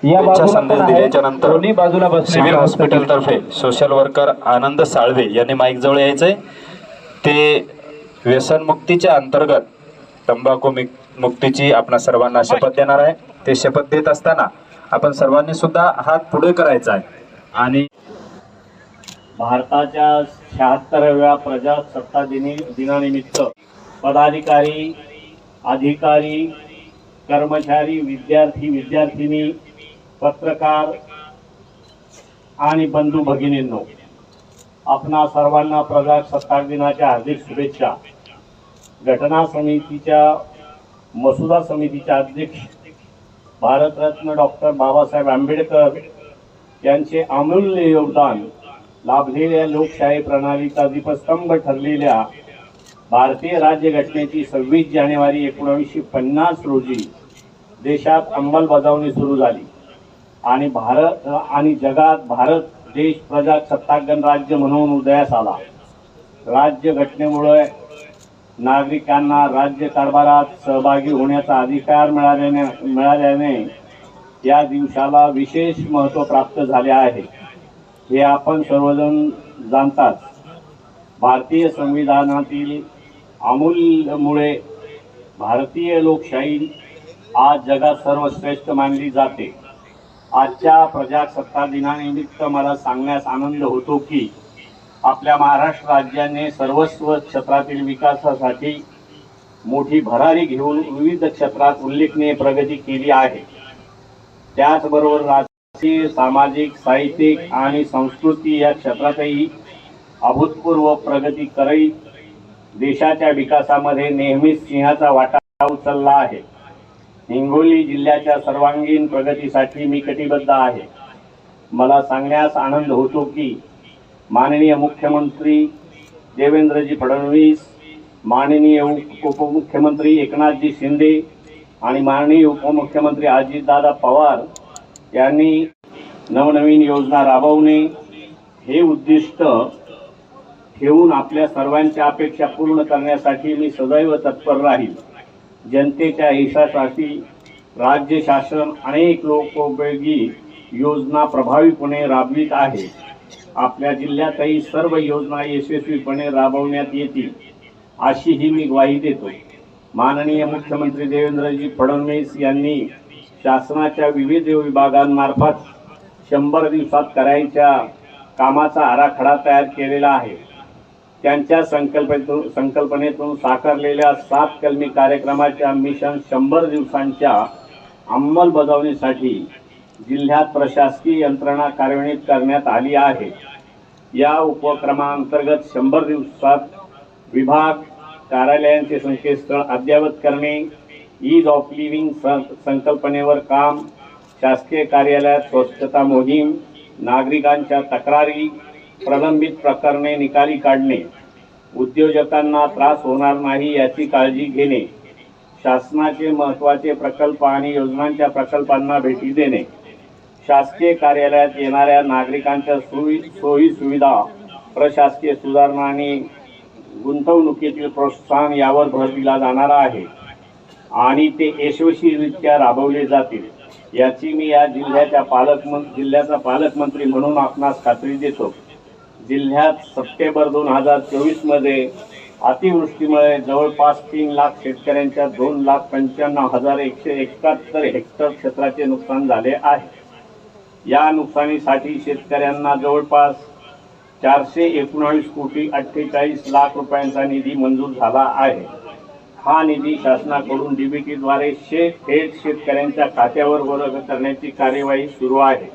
त्यांच्या संदेश दिल्याच्या नंतर सिव्हिल हॉस्पिटल तर्फे सोशल वर्कर आनंद साळवे यांनी माईक जवळ यायचंय। ते व्यसनमुक्तीच्या अंतर्गत तंबाखू मुक्तीची आपण सर्वांना शपथ देणार आहे। ते शपथ देत असताना आपण सर्वांनी सुद्धा हात पुढे करायचा आहे आणि भारताच्या 76व्या प्रजासत्ताक दिनानिमित्त पदाधिकारी, अधिकारी, कर्मचारी, विद्यार्थी, पत्रकार आणि बंधू भगिनींनो, आपणा सर्वांना प्रजासत्ताक दिनाच्या हार्दिक शुभेच्छा। घटना समितीच्या मसुदा समितीचे अध्यक्ष भारतरत्न डॉक्टर बाबासाहेब आंबेडकर यांचे अमूल्य योगदान लाभलेल्या लोकशाही प्रणालीचा दीपस्तंभ ठरलेल्या भारतीय राज्यघटनेची 26 जानेवारी 1950 रोजी देशात अंमलबजावणी सुरू झाली आणि भारत आणि जगात भारत देश प्रजासत्ताक गणराज्य म्हणून उदयास आला। राज्यघटनेमुळे नागरिकांना राज्य कारभारात सहभागी होण्याचा अधिकार मिळाल्याने या दिवसाला विशेष महत्त्व प्राप्त झाले आहे, हे आपण सर्वजण जाणतात। भारतीय संविधानातील अमूल्यमुळे भारतीय लोकशाही आज जगात सर्वश्रेष्ठ मानली जाते। आजच्या प्रजासत्ताक दिनानिमित्त मला सांगण्यास आनंद होतो की आपल्या महाराष्ट्र राज्याने सर्वस्व क्षेत्रातील विकासासाठी मोठी भरारी घेऊन विविध क्षेत्रात उल्लेखनीय प्रगती केली आहे। त्याचबरोबर राजकीय, सामाजिक, साहित्यिक आणि संस्कृती या क्षेत्रातही अभूतपूर्व प्रगती करीत देशाच्या विकासामध्ये नेहमीच सिंहाचा वाटा उचलला आहे। हिंगोली जिल्ह्याच्या सर्वांगीण प्रगतीसाठी मी कटिबद्ध आहे। मला सांगण्यास आनंद होतो की माननीय मुख्यमंत्री देवेंद्रजी फडणवीस, माननीय उपमुख्यमंत्री एकनाथजी शिंदे आणि माननीय उपमुख्यमंत्री अजितदादा पवार यांनी नवनवीन योजना राबवणे हे उद्दिष्ट ठेवून आपल्या सर्वांच्या अपेक्षा पूर्ण करण्यासाठी मी सदैव तत्पर राहील। जनतेच्या हितासाठी राज्य शासन अनेक लोकोपयोगी योजना प्रभावीपणे राबवित आहे। आपल्या जिल्ह्यातही सर्व योजना यशस्वीपणे राबवण्यात येतील अशीही मी ग्वाही देतो। माननीय मुख्यमंत्री देवेंद्रजी फडणवीस यांनी शासनाच्या विविध विभागांमार्फत 100 दिवसात करायच्या कामाचा आराखडा तयार केलेला आहे। त्यांच्या संकल्पनेतून साकारलेल्या 7 कलमी कार्यक्रमाच्या मिशन 100 दिवसांच्या अंमलबजावणीसाठी जिल्ह्यात प्रशासकीय यंत्रणा कार्यान्वित करण्यात आली आहे। या उपक्रमांतर्गत 100 दिवसात विभाग कार्यालयांचे संकेतस्थळ अद्ययावत करणे, ईज ऑफ लिव्हिंग संकल्पनेवर काम, शासकीय कार्यालयात स्वच्छता मोहीम, नागरिकांच्या तक्रारी, प्रलंबित प्रकरणे निकाली काढणे, उद्योजकांना त्रास होणार नाही याची काळजी घेणे, शासनाचे महत्त्वाचे प्रकल्प आणि योजनांच्या प्रकल्पांना भेटी देणे, शासकीय कार्यालयात येणाऱ्या नागरिकांच्या सोयी सुविधा, प्रशासकीय सुधारणा आणि गुंतवणुकीतील प्रोत्साहन यावर भर दिला जाणार आहे आणि ते यशस्वीरित्या राबवले जातील याची मी या जिल्ह्याचा पालकमंत्री म्हणून आपणास खात्री देतो। जिल्ह्यात सप्टेंबर 2024 मध्ये अतिवृष्टीमुळे जवळपास 3 लाख शेतकऱ्यांच्या 2,95,171 हेक्टर क्षेत्राचे नुकसान झाले आहे। या नुकसानीसाठी शेतकऱ्यांना जवळपास 419,48 लाख रुपयांचा निधी मंजूर झाला आहे। हा निधी शासनाकडून DBT द्वारे थेट शेतकऱ्यांच्या खात्यावर वर्ग करण्याची कार्यवाही सुरू आहे।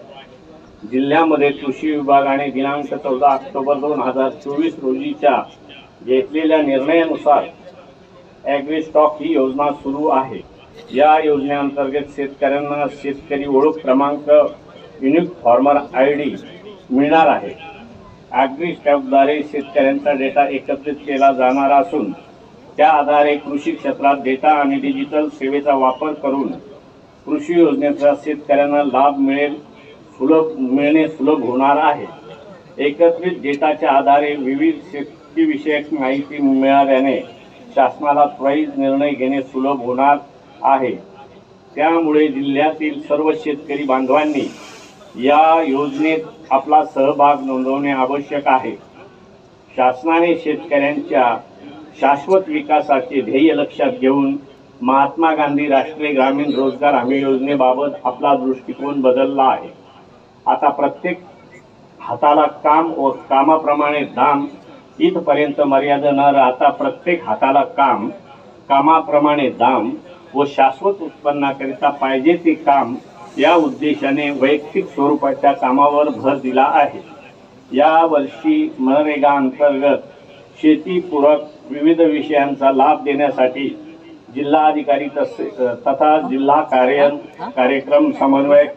जिल्ह्यामध्ये कृषी विभागाने दिनांक 14 ऑक्टोबर 2024 रोजीच्या घेतलेल्या निर्णयानुसार ॲग्रीस्टॉक ही योजना सुरू आहे। या योजनेअंतर्गत शेतकऱ्यांना शेतकरी ओळख क्रमांक, युनिक फार्मर ID मिळणार आहे। ॲग्रीस्टॉकद्वारे शेतकऱ्यांचा डेटा एकत्रित केला जाणार असून त्या आधारे कृषी क्षेत्रात डेटा आणि डिजिटल सेवेचा वापर करून कृषी योजनेचा शेतकऱ्यांना लाभ मिळणे सुलभ होणार आहे। एकत्रित डेटाच्या आधारे विविध शेतीविषयक माहिती मिळाल्याने शासनाला त्वरित निर्णय घेणे सुलभ होणार आहे। त्यामुळे जिल्ह्यातील सर्व शेतकरी बांधवांनी या योजनेत आपला सहभाग नोंदवणे आवश्यक आहे. शासनाने शेतकऱ्यांच्या शाश्वत विकासाचे ध्येय लक्षात घेऊन महात्मा गांधी राष्ट्रीय ग्रामीण रोजगार हमी योजनेबाबत आपला दृष्टिकोन बदलला आहे. आता प्रत्येक हाताला काम व कामाप्रमाणे दाम इथपर्यंत मर्यादा न राहता प्रत्येक हाताला काम, कामाप्रमाणे दाम व शाश्वत उत्पन्नाकरिता पाहिजे ते काम या उद्देशाने वैयक्तिक स्वरूपाच्या कामावर भर दिला आहे. या वर्षी मनरेगा अंतर्गत शेतीपूरक विविध विषयांचा लाभ देण्यासाठी जिल्हाधिकारी तथा जिल्हा कार्यक्रम समन्वयक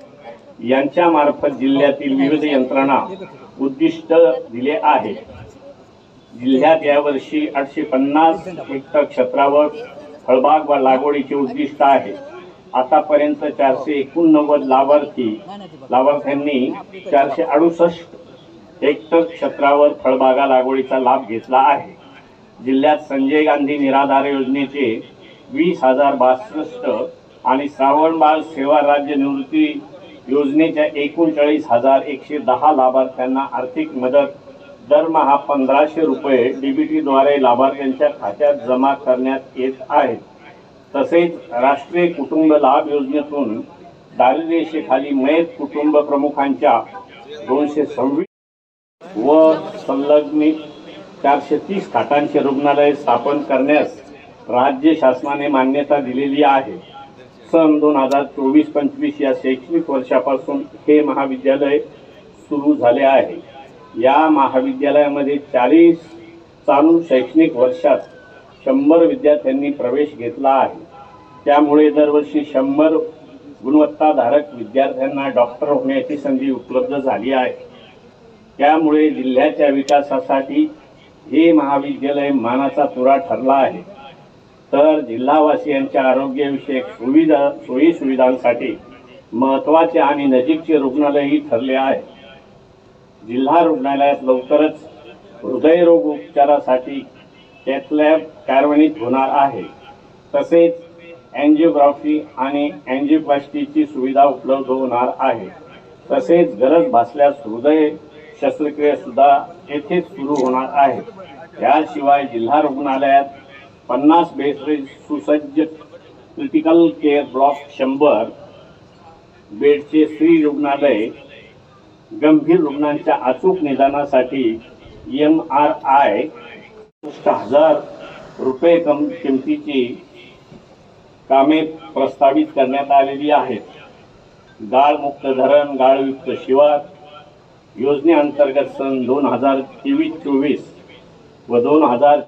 यांच्या मार्फत जिल्ह्यातील विविध यंत्रणा उद्दिष्ट दिले आहे. जिल्ह्यात यावर्षी 850 हेक्टर क्षेत्रावर फळबाग व लागवडीचे उद्दिष्ट आहे. आतापर्यंत 489 लाभार्थ्यांनी 468 हेक्टर क्षेत्रावर फळबागा लागवडीचा लाभ घेतला आहे. जिल्ह्यात संजय गांधी निराधार योजनेचे 20,062 आणि श्रावणबाळ सेवा राज्य निवृत्ती योजनेच्या 39,110 लाभार्थ्यांना आर्थिक मदत दरमहा 1,500 रुपये डीबीटीद्वारे लाभार्थ्यांच्या खात्यात जमा करण्यात येत आहेत. तसेच राष्ट्रीय कुटुंब लाभ योजनेतून दारिद्र्यरेषेखाली मयत कुटुंब प्रमुखांच्या 226 व संलग्नित 430 खाटांचे रुग्णालय स्थापन करण्यास राज्य शासनाने मान्यता दिलेली आहे. सन 2024-25 या शैक्षणिक वर्षापासून हे महाविद्यालय सुरू झाले आहे. या महाविद्यालयामध्ये 40 चालू शैक्षणिक वर्षात 100 विद्यार्थ्यांनी प्रवेश घेतला आहे. त्यामुळे दरवर्षी 100 गुणवत्ताधारक विद्यार्थ्यांना डॉक्टर होण्याची संधी उपलब्ध झाली आहे. त्यामुळे जिल्ह्याच्या विकासासाठी हे महाविद्यालय मानाचा तुरा ठरला आहे. तर जिल्हावासियांच्या आरोग्यविषयक सोयी सुविधांसाठी महत्त्वाचे आणि नजीकचे रुग्णालयही ठरले आहे. जिल्हा रुग्णालयात लवकरच हृदयरोग उपचारासाठी कॅथ लॅब कार्यान्वित होणार आहे. तसेच अँजिओग्राफी आणि अँजिओप्लास्टीची सुविधा उपलब्ध होणार आहे. तसेच गरज भासल्यास हृदय शस्त्रक्रिया सुद्धा येथेच सुरू होणार आहे. याशिवाय जिल्हा रुग्णालयात 50 बेडचे सुसज्ज क्रिटिकल केअर ब्लॉक, 100 बेडचे स्त्री रुग्णालय, गंभीर रुग्णांच्या अचूक निदानासाठी MRI 60,000 रुपये किमतीची कामे प्रस्तावित करण्यात आलेली आहेत. गाळमुक्त धरण, गाळयुक्त शिवार योजनेअंतर्गत सन 2023-24 व 2000